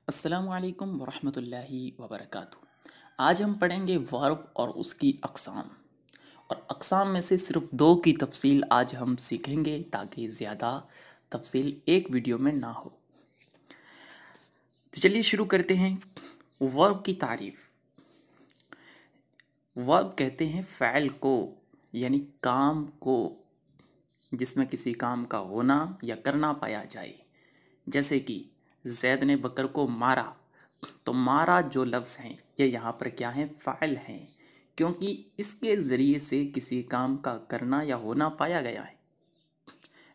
अस्सलामुअलैकुम वरहमतुल्लाहि वबरकातुहू। आज हम पढ़ेंगे वर्ब और उसकी अक़साम। और अक़साम में से सिर्फ दो की तफसील आज हम सीखेंगे ताकि ज़्यादा तफसील एक वीडियो में ना हो। तो चलिए शुरू करते हैं। वर्ब की तारीफ़। वर्ब कहते हैं फ़ैल को, यानी काम को, जिसमें किसी काम का होना या करना पाया जाए। जैसे कि जैद ने बकर को मारा, तो मारा जो लफ्ज़ हैं ये यहाँ पर क्या है, फ़ाइल हैं, क्योंकि इसके ज़रिए से किसी काम का करना या होना पाया गया है।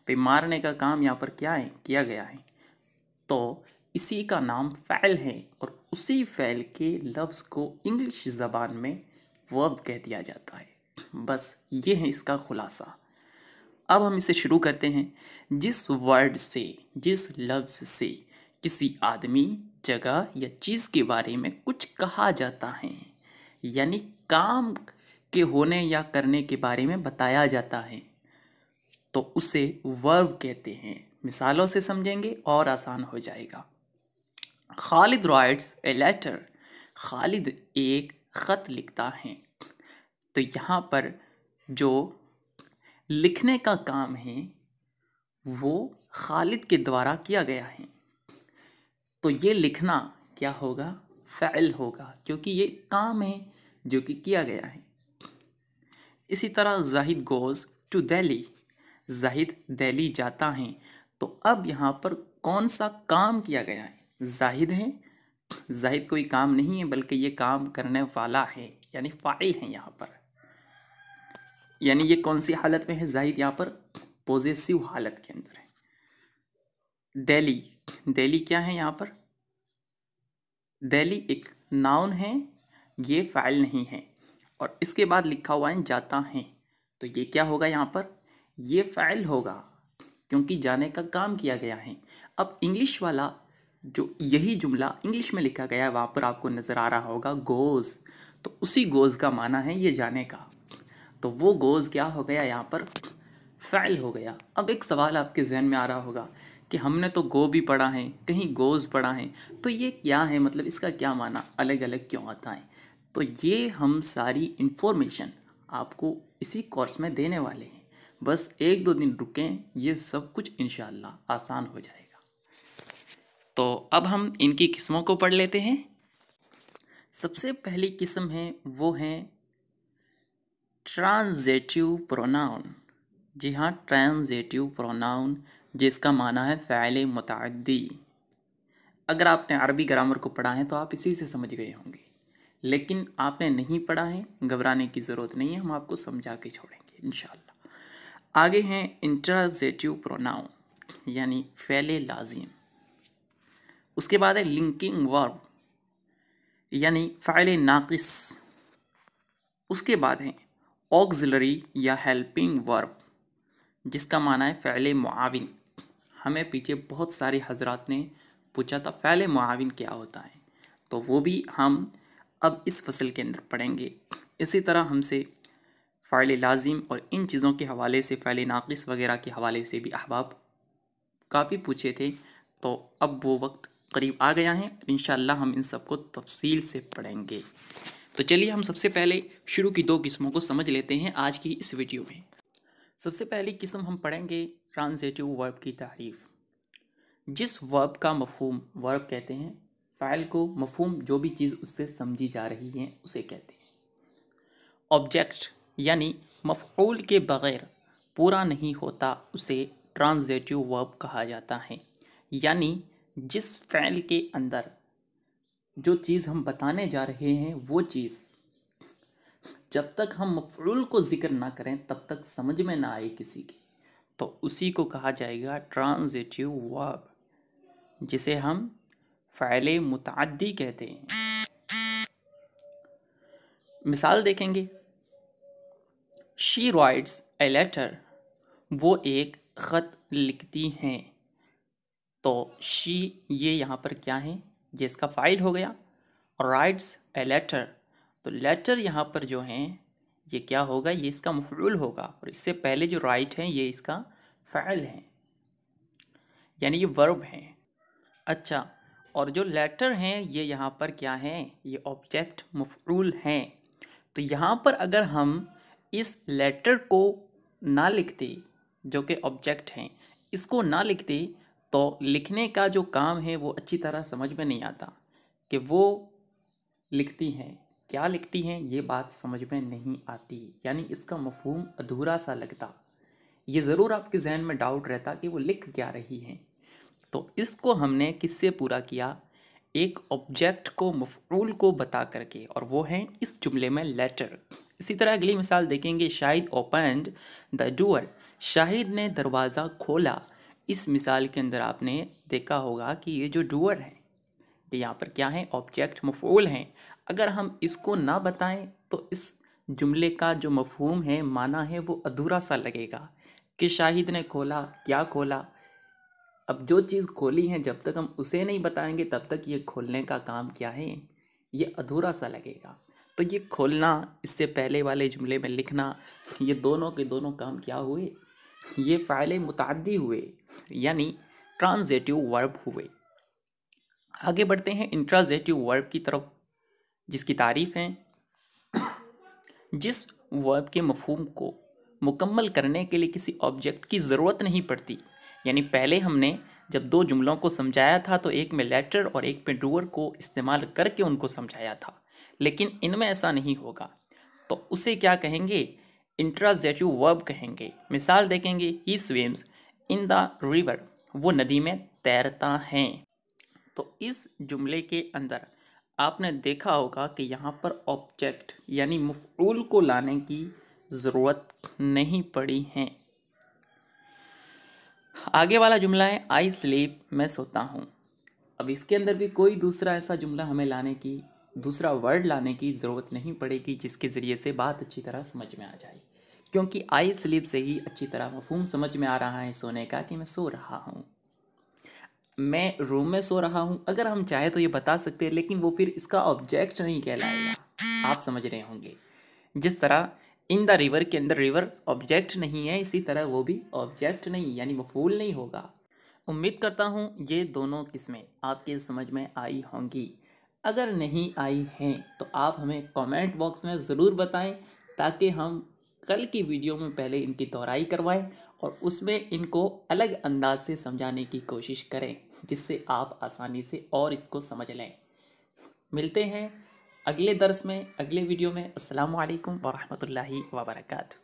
भाई मारने का काम यहाँ पर क्या है, किया गया है, तो इसी का नाम फ़ाइल है और उसी फ़ाइल के लफ्ज़ को इंग्लिश ज़बान में वर्ब कह दिया जाता है। बस ये है इसका खुलासा। अब हम इसे शुरू करते हैं। जिस वर्ड से, जिस लफ्ज़ से किसी आदमी, जगह या चीज़ के बारे में कुछ कहा जाता है, यानी काम के होने या करने के बारे में बताया जाता है, तो उसे वर्ब कहते हैं। मिसालों से समझेंगे और आसान हो जाएगा। Khalid writes a letter. Khalid एक ख़त लिखता है। तो यहाँ पर जो लिखने का काम है वो खालिद के द्वारा किया गया है, तो ये लिखना क्या होगा, फ़ैल होगा, क्योंकि ये काम है जो कि किया गया है। इसी तरह जाहिद गोज़ टू दिल्ली। जाहिद दिल्ली जाता है, तो अब यहाँ पर कौन सा काम किया गया है, जाहिद है। जाहिद कोई काम नहीं है बल्कि ये काम करने वाला है, यानी फ़ाइल है यहाँ पर। यानी ये कौन सी हालत में है, जाहिद यहाँ पर पॉजेसिव हालत के अंदर है। दिल्ली, दिल्ली क्या है यहाँ पर, दिल्ली एक नाउन है, ये फ़ाइल नहीं है। और इसके बाद लिखा हुआ है जाता है, तो ये क्या होगा यहाँ पर, ये फ़ाइल होगा, क्योंकि जाने का काम किया गया है। अब इंग्लिश वाला जो यही जुमला इंग्लिश में लिखा गया है वहाँ पर आपको नज़र आ रहा होगा गोज़, तो उसी गोज़ का माना है ये जाने का, तो वो गोज़ क्या हो गया यहाँ पर, फ़ाइल हो गया। अब एक सवाल आपके जहन में आ रहा होगा कि हमने तो गो भी पढ़ा है, कहीं गोज़ पढ़ा है, तो ये क्या है, मतलब इसका क्या माना अलग अलग क्यों आता है। तो ये हम सारी इन्फॉर्मेशन आपको इसी कोर्स में देने वाले हैं। बस एक दो दिन रुकें, ये सब कुछ इंशाअल्लाह आसान हो जाएगा। तो अब हम इनकी किस्मों को पढ़ लेते हैं। सबसे पहली किस्म है वो है ट्रांज़िटिव प्रोनाउन। जी हाँ, ट्रांज़िटिव प्रोनाउन, जिसका माना है फ़ाइल मुतअद्दी। अगर आपने अरबी ग्रामर को पढ़ा है तो आप इसी से समझ गए होंगे, लेकिन आपने नहीं पढ़ा है, घबराने की ज़रूरत नहीं है, हम आपको समझा के छोड़ेंगे इंशाअल्लाह। आगे हैं इंट्रांज़िटिव प्रोनाउन, यानी फ़ेले लाजिम। उसके बाद है लिंकिंग वर्ब, यानी फ़ाइल नाक़िस। उसके बाद है ऑक्सिलरी या हेल्पिंग वर्ब, जिसका माना है फ़ाइल मुआविन। हमें पीछे बहुत सारे हजरात ने पूछा था फ़ाइल मुआविन क्या होता है, तो वो भी हम अब इस फसल के अंदर पढ़ेंगे। इसी तरह हमसे फ़ाइल लाजिम और इन चीज़ों के हवाले से, फ़ाइल नाक़िस वगैरह के हवाले से भी अहबाब काफ़ी पूछे थे, तो अब वो वक्त करीब आ गया है, इंशाअल्लाह हम इन सबको तफसील से पढ़ेंगे। तो चलिए हम सबसे पहले शुरू की दो किस्मों को समझ लेते हैं आज की इस वीडियो में। सबसे पहली किस्म हम पढ़ेंगे ट्रांज़िटिव वर्ब की तारीफ़। जिस वर्ब का मफ़हूम, वर्ब कहते हैं फ़ाइल को, मफ़हूम जो भी चीज़ उससे समझी जा रही है उसे कहते हैं। ऑब्जेक्ट यानी मफ़ऊल के बग़ैर पूरा नहीं होता, उसे ट्रांज़िटिव वर्ब कहा जाता है। यानी जिस फ़ाइल के अंदर जो चीज़ हम बताने जा रहे हैं वो चीज़ जब तक हम मफ़ऊल को ज़िक्र ना करें तब तक समझ में ना आए किसी की, तो उसी को कहा जाएगा ट्रांज़िटिव वर्ब, जिसे हम फ़ाइल मुतअद्दी कहते हैं। मिसाल देखेंगे, शी राइट्स ए लेटर, वो एक ख़त लिखती हैं। तो शी ये यहाँ पर क्या है, ये इसका फ़ाइल हो गया। राइट्स ए लेटर, तो लेटर यहाँ पर जो है ये क्या होगा, ये इसका मफ़ऊल होगा, और इससे पहले जो राइट है ये इसका फ़ाइल है, यानी ये वर्ब है। अच्छा, और जो लेटर हैं ये यहाँ पर क्या हैं, ये ऑब्जेक्ट मफऊल हैं। तो यहाँ पर अगर हम इस लेटर को ना लिखते, जो कि ऑब्जेक्ट हैं, इसको ना लिखते तो लिखने का जो काम है वो अच्छी तरह समझ में नहीं आता कि वो लिखती हैं क्या लिखती हैं, ये बात समझ में नहीं आती, यानी इसका मफहूम अधूरा सा लगता। ये ज़रूर आपके जहन में डाउट रहता कि वो लिख क्या रही हैं। तो इसको हमने किससे पूरा किया, एक ऑब्जेक्ट को मफऊल को बता करके, और वो है इस जुमले में लेटर। इसी तरह अगली मिसाल देखेंगे, Shahid opened the door, Shahid ने दरवाज़ा खोला। इस मिसाल के अंदर आपने देखा होगा कि ये जो डोर है कि यहाँ पर क्या है, ऑब्जेक्ट मफऊल हैं। अगर हम इसको ना बताएं तो इस जुमले का जो मफहूम है, माना है, वो अधूरा सा लगेगा कि शाहिद ने खोला, क्या खोला। अब जो चीज़ खोली है जब तक हम उसे नहीं बताएंगे तब तक ये खोलने का काम क्या है, ये अधूरा सा लगेगा। तो ये खोलना, इससे पहले वाले जुमले में लिखना, ये दोनों के दोनों काम क्या हुए, ये फ़ाइल मुतअद्दी हुए, यानी ट्रांज़िटिव वर्ब हुए। आगे बढ़ते हैं इंट्रांज़िटिव वर्ब की तरफ, जिसकी तारीफ़ है, जिस वर्ब के मफहूम को मुकम्मल करने के लिए किसी ऑब्जेक्ट की ज़रूरत नहीं पड़ती। यानी पहले हमने जब दो जुमलों को समझाया था तो एक में लेटर और एक में डूअर को इस्तेमाल करके उनको समझाया था, लेकिन इनमें ऐसा नहीं होगा। तो उसे क्या कहेंगे, इंट्रांज़िटिव वर्ब कहेंगे। मिसाल देखेंगे, ही स्विम्स इन द रिवर, वो नदी में तैरता है। तो इस जुमले के अंदर आपने देखा होगा कि यहाँ पर ऑब्जेक्ट यानी मफऊल को लाने की ज़रूरत नहीं पड़ी है। आगे वाला जुमला है, आई स्लीप, मैं सोता हूँ। अब इसके अंदर भी कोई दूसरा ऐसा जुमला हमें लाने की, दूसरा वर्ड लाने की ज़रूरत नहीं पड़ेगी जिसके ज़रिए से बात अच्छी तरह समझ में आ जाए, क्योंकि आई स्लीप से ही अच्छी तरह मफहूम समझ में आ रहा है सोने का, कि मैं सो रहा हूँ, मैं रूम में सो रहा हूँ। अगर हम चाहे तो ये बता सकते हैं, लेकिन वो फिर इसका ऑब्जेक्ट नहीं कहलाएगा। आप समझ रहे होंगे, जिस तरह इन द रिवर के अंदर रिवर ऑब्जेक्ट नहीं है, इसी तरह वो भी ऑब्जेक्ट नहीं, यानी मफूल नहीं होगा। उम्मीद करता हूँ ये दोनों किस्में आपके समझ में आई होंगी। अगर नहीं आई हैं तो आप हमें कमेंट बॉक्स में ज़रूर बताएं, ताकि हम कल की वीडियो में पहले इनकी दोहराई करवाएं और उसमें इनको अलग अंदाज से समझाने की कोशिश करें, जिससे आप आसानी से और इसको समझ लें। मिलते हैं अगले दर्स में, अगले वीडियो में। अस्सलामु अलैकुम वरहमतुल्लाहि वबरकातुहू।